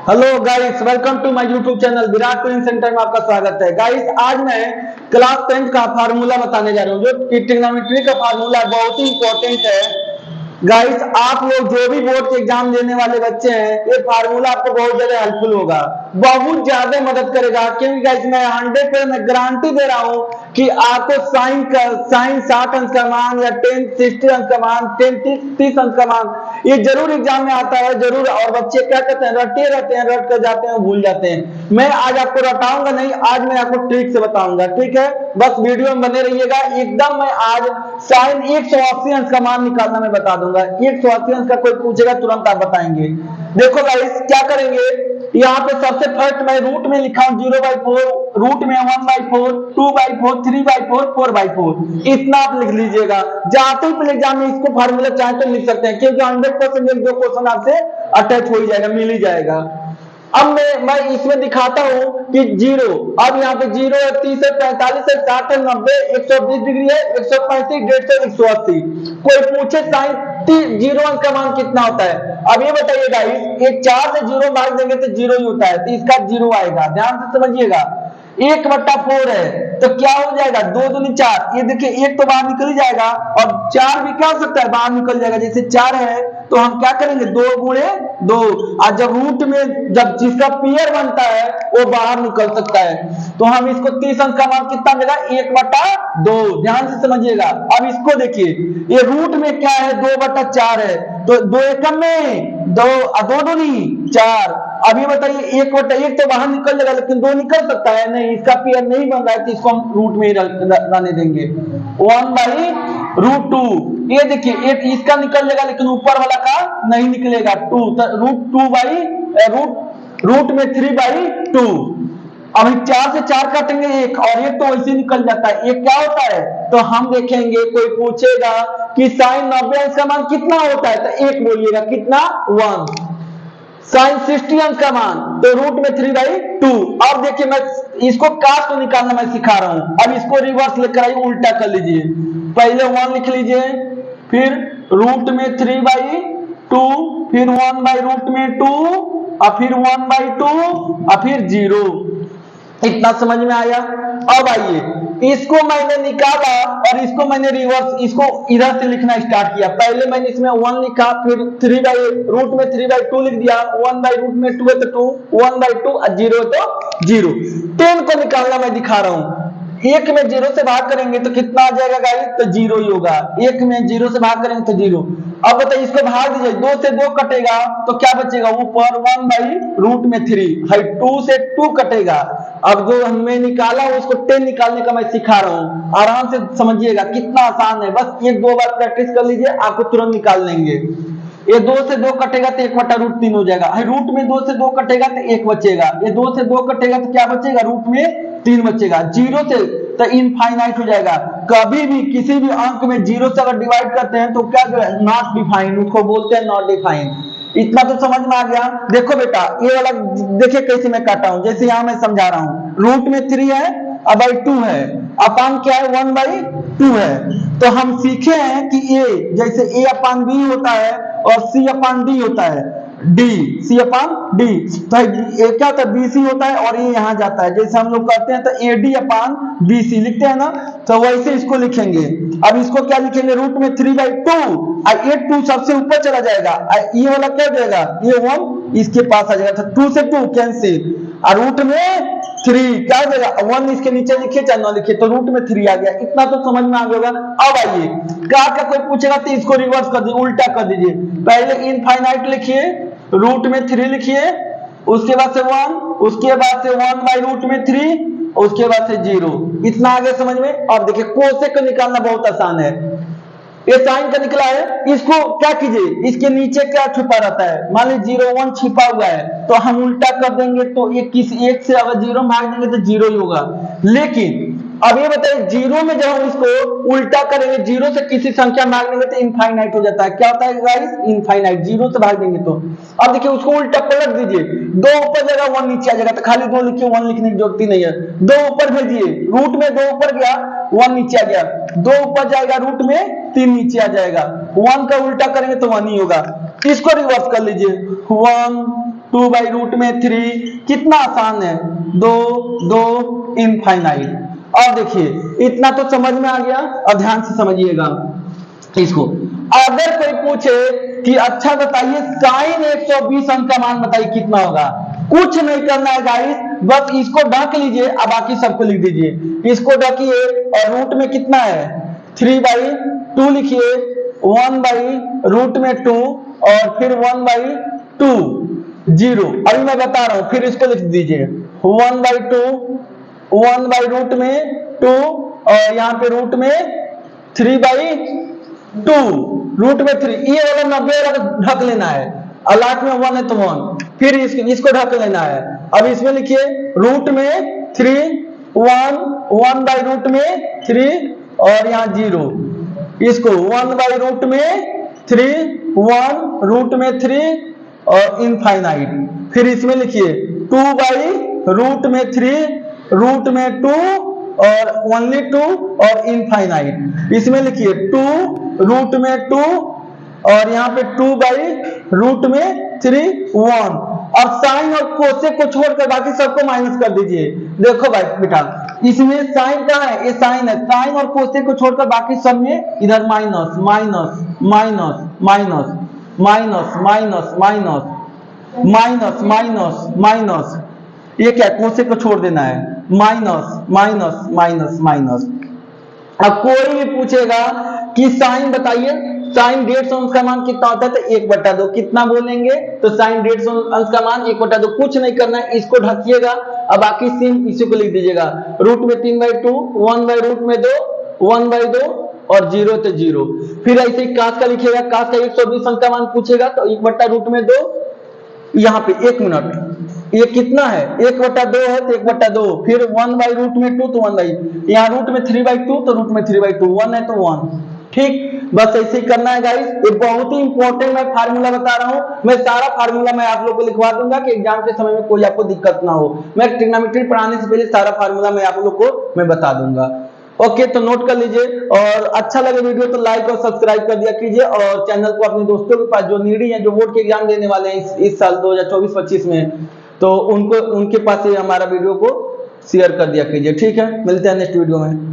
Hello guys, welcome to my YouTube channel Virat coaching centre में आपका स्वागत है। गाइस, आज मैं क्लास 10 का फार्मूला बताने जा रहा हूँ, जो कि ट्रिग्नोमेट्री का फार्मूला बहुत ही इंपॉर्टेंट है। गाइस, आप लोग जो भी बोर्ड के एग्जाम देने वाले बच्चे हैं, ये फार्मूला आपको बहुत ज्यादा हेल्पफुल होगा, बहुत ज्यादा मदद करेगा। क्योंकि गाइस मैं 100% मैं गारंटी दे रहा हूँ कि आपको साइन 60 अंक का मान या 10 60 अंक का मान 10 30 अंक का मान ये जरूर एग्जाम में आता है, जरूर। और बच्चे क्या कहते हैं, रटे रहते हैं, रट कर जाते हैं, भूल जाते हैं। मैं आज आपको रटाऊंगा नहीं, आज मैं आपको ट्रिक से बताऊंगा, ठीक है? बस वीडियो में बने रहिएगा एकदम। मैं आज साइन 180 अंक का मान निकालना मैं बता दूंगा। 180 अंक का कोई पूछेगा तुरंत आप बताएंगे। देखो गाइस, क्या करेंगे, यहाँ पे सबसे फर्स्ट मैं रूट में लिखा हूं 0/4, रूट में 1/4, 2/4, 3/4, 4/4, इतना आप लिख लीजिएगा। जाते ही एग्जाम में इसको फार्मूला चाहे तो लिख सकते हैं, क्योंकि 100% एक दो क्वेश्चन आपसे अटैच हो ही जाएगा, मिल ही जाएगा। अब मैं इसमें दिखाता हूं कि जीरो, अब यहाँ पे 0 है, 30 है, 45 है, 60 है, 90, 120 डिग्री है, 135, 150, 180। कोई पूछे साइन 0 अंक का मान कितना होता है? अब ये बताइए गाइस, ये 4 से 0 भाग देंगे तो 0 ही होता है, तो इसका 0 आएगा। ध्यान से समझिएगा। 1/4 है तो क्या हो जाएगा, 2 दूनी 4। ये देखिए, 1 तो बाहर निकल ही जाएगा और 4 भी क्या हो सकता है, बाहर निकल जाएगा। जैसे 4 है तो हम क्या करेंगे, 2 गुणे 2। और जब रूट में जब जिसका पेयर बनता है वो बाहर निकल सकता है, तो हम इसको 30 अंक का मान कितना मिलेगा, 1/2। ध्यान से समझिएगा। अब इसको देखिए, ये रूट में क्या है, 2/4 है, तो 2 एकम में 2 और 2 दूनी 4। अब ये बताइए, 1/1 तो बाहर निकल जाएगा, लेकिन 2 निकल सकता है नहीं, इसका पेयर नहीं बन रहा है, तो इसको हम रूट में ही रहने देंगे। 1/√2। ये देखिए, इसका निकल जाएगा, लेकिन ऊपर वाला का नहीं निकलेगा, 2, तो रूट में 3/2। अब 4 से 4 काटेंगे, 1 और 1 तो वैसे निकल जाता है। 1 क्या होता है, तो हम देखेंगे, कोई पूछेगा कि साइन 90 अंक का मान कितना होता है, तो 1 बोलिएगा, कितना, 1। साइन 60 अंक का मान, तो रूट में 3/2। अब देखिए, मैं इसको काट को निकालना मैं सिखा रहा हूं। अब इसको रिवर्स लेकर आइए, उल्टा कर लीजिए। पहले 1 लिख लीजिए, फिर रूट में 3/2, फिर 1/√2, और फिर 1/2, और फिर 0। इतना समझ में आया? अब आइए, इसको मैंने निकाला और इसको मैंने रिवर्स, इसको इधर से लिखना स्टार्ट किया। पहले मैंने इसमें 1 लिखा, फिर 3/रूट में 3/2 लिख दिया, 1/रूट में 2 है तो 2, 1/2 और 0 तो 0। 10 को निकालना मैं दिखा रहा हूं। 1 में 0 से भाग करेंगे तो कितना आ जाएगा गाइस, तो 0 ही होगा। 1 में 0 से भाग करेंगे तो 0। अब बताइए, इसको भाग दीजिए, 2 से 2 कटेगा तो क्या बचेगा, ऊपर 1/√3 है, 2 से 2 कटेगा। अब जो हमने निकाला उसको 10 निकालने का मैं सिखा रहा हूं, आराम से समझिएगा, कितना आसान है। बस 1-2 बार प्रैक्टिस कर लीजिए, आपको तुरंत निकाल लेंगे। ये 2 से 2 कटेगा तो 1/√3 हो जाएगा। रूट में 2 से 2 कटेगा तो 1 बचेगा। ये 2 से 2 कटेगा तो क्या बचेगा, रूट में 3 बचेगा। 0 से तो इनफाइनाइट हो जाएगा। कभी भी किसी भी अंक में 0 से अगर डिवाइड करते हैं तो क्या नॉट डिफाइंड, उसको बोलते हैं नॉट डिफाइंड। इतना तो समझ में आ गया। देखो बेटा, ये वाला देखिए कैसे मैं काटा हूं, जैसे यहां मैं समझा रहा हूं। रूट में 3 है, अब 2 है, अपान क्या है, 1/2 है। तो हम सीखे हैं कि ए जैसे A/B होता है और C/D होता है, C/D। तो ये क्या होता है, BC होता है, और ये यहां जाता है। जैसे हम लोग करते हैं तो AD/BC लिखते हैं ना, तो वैसे इसको लिखेंगे। अब इसको क्या लिखेंगे, रूट में 3/2 और ये 2 सबसे ऊपर चला जाएगा, ये वाला क्या जाएगा, ये 1 इसके पास आ जाएगा, तो 2 से 2 कैंसिल, और रूट में 3 क्या हो जाएगा, 1 इसके नीचे लिखिए चाहे ना लिखिए, तो रूट में 3 आ गया। इतना तो समझ में आ गया होगा। अब आइए, क्या कोई पूछेगा तो इसको रिवर्स कर दीजिए, उल्टा कर दीजिए। पहले इनफाइनाइट लिखिए, रूट में 3 लिखिए, उसके बाद से 1, उसके बाद से 1/√3, उसके बाद से 0। इतना आगे समझ में। अब देखिए, कोसेक को निकालना बहुत आसान है। ये साइन का निकला है, इसको क्या कीजिए, इसके नीचे क्या छुपा रहता है, मान लीजिए 0 1 छिपा हुआ है, तो हम उल्टा कर देंगे, तो ये किसी एक से अगर 0 भाग देंगे तो 0 ही होगा। लेकिन अब ये बताइए, 0 में जब हम इसको उल्टा करेंगे, 0 से किसी संख्या भाग देंगे तो इनफाइनाइट हो जाता है। क्या होता है गाइस, इनफाइनाइट। 0 से भाग देंगे तो अब देखिए, उसको उल्टा पलट दीजिए, 2 ऊपर जाएगा 1 नीचे आ जाएगा, तो खाली 2 लिखिए, 1 लिखने की जरूरत ही नहीं है। 2 ऊपर भेजिए, रूट में 2 ऊपर गया, 1 नीचे आ गया, 2 ऊपर जाएगा, रूट में 3 नीचे आ जाएगा। 1 का उल्टा करेंगे तो 1 ही होगा। इसको रिवर्स कर लीजिए, 1 2 बाई रूट में 3, कितना आसान है, 2 2 इनफाइनाइट। और देखिए इतना तो समझ में आ गया, और ध्यान से समझिएगा इसको। अगर कोई पूछे कि अच्छा बताइए साइन 120 अंक का मान बताइए कितना होगा, कुछ नहीं करना है गाइस, बस इसको ढक लीजिए और बाकी सबको लिख दीजिए। इसको ढकिए और रूट में कितना है 3/2 लिखिए, 1/रूट में 2 और फिर 1/2 0। अभी मैं बता रहा हूं, फिर इसको लिख दीजिए 1/2 1/रूट में 2 और यहाँ पे रूट में 3/2 रूट में 3, ये वाला 90 वाला ढक लेना है, अलाट में 1 है तो 1, फिर इसको ढक लेना है। अब इसमें लिखिए रूट में 3 1/रूट में 3 और यहाँ 0, इसको 1/रूट में 3 1 में 3 और इनफाइनाइट, फिर इसमें लिखिए 2/रूट में 3 रूट में 2 और ओनली 2 और इनफाइनाइट, इसमें लिखिए 2 रूट में 2 और यहाँ पे 2/रूट में 3 1। और साइन और कोसेक को छोड़कर बाकी सबको माइनस कर दीजिए। देखो भाई बेटा, इसमें साइन कहाँ है, ये साइन है, साइन और कोसेक को छोड़कर बाकी सब में इधर minus minus minus minus minus minus minus minus minus minus, ये क्या कोसेक को छोड़ देना है, माइनस माइनस माइनस माइनस। अब कोई भी पूछेगा कि साइन बताइए, साइन 150 अंश का मान कितना होता है, तो 1/2 कितना बोलेंगे, तो साइन 150 अंश का मान 1/2, कुछ नहीं करना है, इसको ढकिएगा अब बाकी सिम इसी को लिख दीजिएगा, रूट में 3/2 1/रूट में 2 1/2 और 0 तो 0। फिर ऐसे ही कास का लिखिएगा, कास का 120 अंश का मान पूछेगा तो 1/रूट में 2, यहाँ पे 1 मिनट, ये कितना है 1/2 है तो 1/2, फिर 1/रूट में 2 तो 1/, यहाँ रूट में 3/2 तो रूट में 3/2, 1 है तो 1। ठीक, बस ऐसे ही करना है गाइस। ये बहुत ही इंपॉर्टेंट मैं फार्मूला बता रहा हूं, मैं सारा फार्मूला मैं आप लोगों को लिखवा दूंगा कि एग्जाम के समय में कोई आपको दिक्कत ना हो। मैं ट्रिग्नोमेट्री पढ़ाने से पहले सारा फार्मूला मैं आप लोग को मैं बता दूंगा। ओके, तो नोट कर लीजिए, और अच्छा लगे वीडियो तो लाइक और सब्सक्राइब कर दिया कीजिए, और चैनल को अपने दोस्तों के पास जो नीडी हैं, जो बोर्ड के एग्जाम देने वाले हैं इस साल 2024-25 में, तो उनके पास ये हमारा वीडियो को शेयर कर दिया कीजिए। ठीक है, मिलते हैं नेक्स्ट वीडियो में।